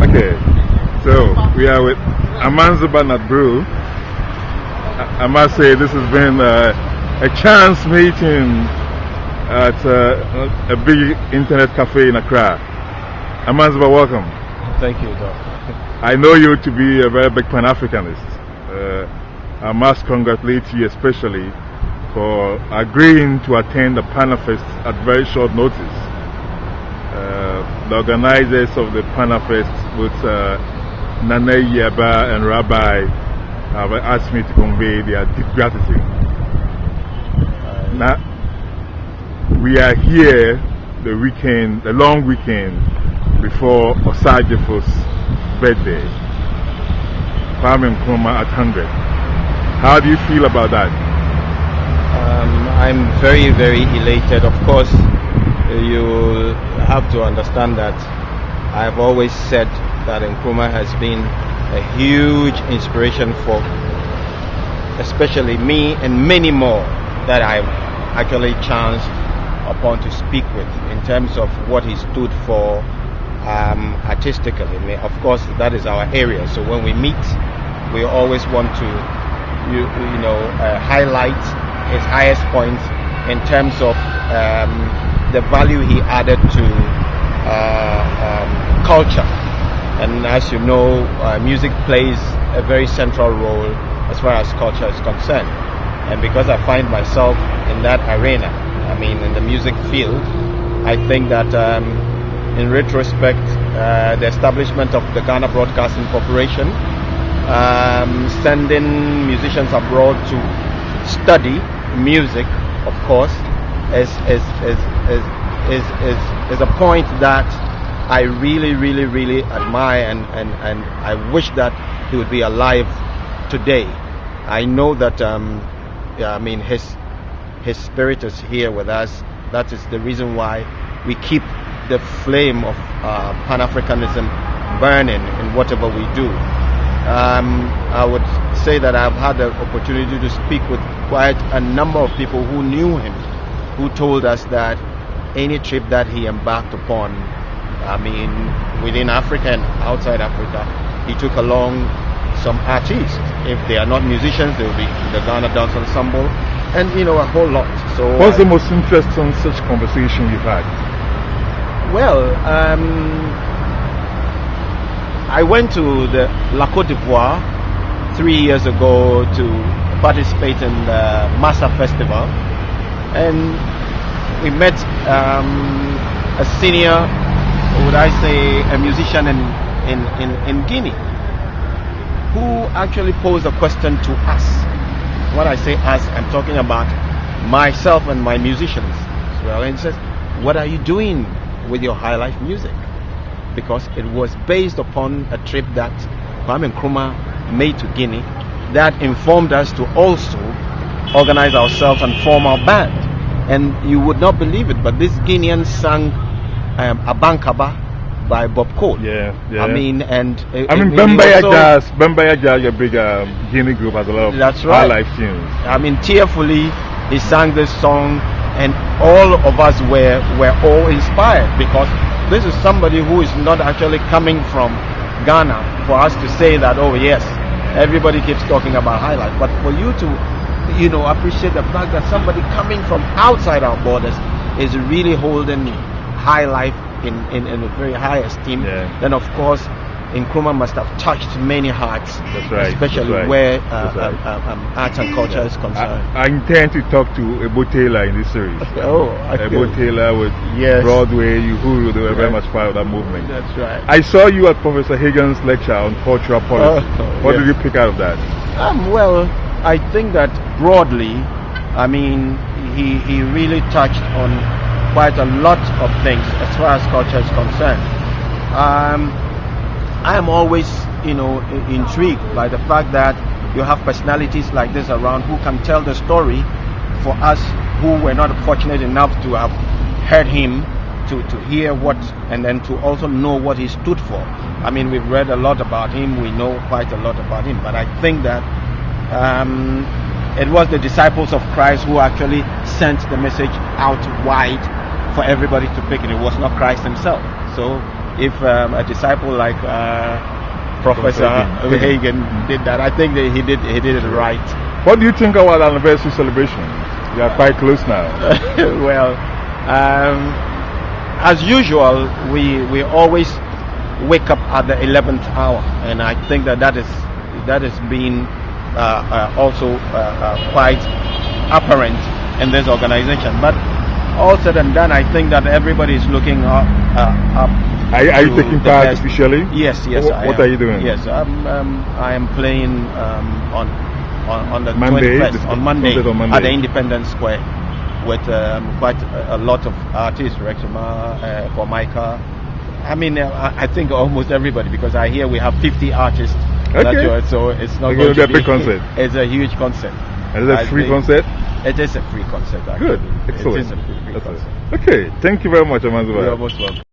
Okay, so we are with Amandzeba Nat Brew. I must say this has been a chance meeting at a big internet cafe in Accra. Amandzeba, welcome. Thank you, Doc. I know you to be a very big Pan-Africanist. I must congratulate you especially for agreeing to attend the Panafest at very short notice. The organizers of the Panafest, with Nana Yaba and Rabbi, have asked me to convey their deep gratitude. Now, we are here the long weekend before Osagyefo's birthday, Kwame Nkrumah at 100. How do you feel about that? I'm very, very elated. Of course, you have to understand that I've always said that Nkrumah has been a huge inspiration for especially me and many more that I've actually chanced upon to speak with in terms of what he stood for artistically. Of course, that is our area. So when we meet, we always want to highlight his highest points in terms of the value he added to culture. And as you know, music plays a very central role as far as culture is concerned. And because I find myself in that arena, in the music field, I think that in retrospect, the establishment of the Ghana Broadcasting Corporation, sending musicians abroad to study music, of course, is a point that I really, really, really admire, and I wish that he would be alive today. I know that his spirit is here with us. That is the reason why we keep the flame of Pan-Africanism burning in whatever we do. I would say that I've had the opportunity to speak with quite a number of people who knew him, who told us that any trip that he embarked upon, within Africa and outside Africa, he took along some artists. If they are not musicians, they will be the Ghana Dance Ensemble, and a whole lot. So, what's the most interesting such conversation you've had? Well, I went to the La Côte d'Ivoire 3 years ago to participate in the Massa Festival, and we met a senior, would I say, a musician in Guinea, who actually posed a question to us. When I say us, I'm talking about myself and my musicians as well. And he says, "What are you doing with your high life music?" Because it was based upon a trip that Kwame Nkrumah made to Guinea that informed us to also organize ourselves and form our band. And you would not believe it, but this Guinean sang Abankaba by Bob Cole. Yeah. Bembaya Jazz, a big Guinea group, has a lot of high life tunes. Tearfully, he sang this song, and all of us were all inspired, because this is somebody who is not actually coming from Ghana for us to say that, oh yes, everybody keeps talking about high life, but for you to appreciate the fact that somebody coming from outside our borders is really holding high life in a very high esteem. Then of course Nkrumah must have touched many hearts. That's right. Especially where arts and culture is concerned. I intend to talk to Ebo Taylor in this series. Ebo Taylor with Broadway, Uhuru, they were very much part of that movement. That's right. I saw you at Professor Hagan's lecture on cultural policy. What did you pick out of that? Well, I think that broadly, he really touched on quite a lot of things as far as culture is concerned. I am always, intrigued by the fact that you have personalities like this around who can tell the story for us who were not fortunate enough to have heard him, to hear what, and then to also know what he stood for. We've read a lot about him, we know quite a lot about him, but I think that it was the disciples of Christ who actually sent the message out wide for everybody to pick it. It was not Christ himself. So if a disciple like Professor Hagen did that, I think that he did it right. What do you think about anniversary celebration? We are quite close now. Well, as usual, we always wake up at the 11th hour, and I think that has been also quite apparent in this organization. But all said and done, I think that everybody is looking up. Are you taking part officially? Yes. What are you doing? Yes, I am playing on the Monday, 21st, on Monday at the Independence Square with quite a lot of artists, Rexima, for Micah. I mean, I think almost everybody, because I hear we have 50 artists. Okay. So it's not going to be a big concert. It's a huge concert. Is it a free concert? It is a free concert, actually. Good. Excellent. It is a free concert. Okay. Thank you very much, Amandzeba. You're most welcome.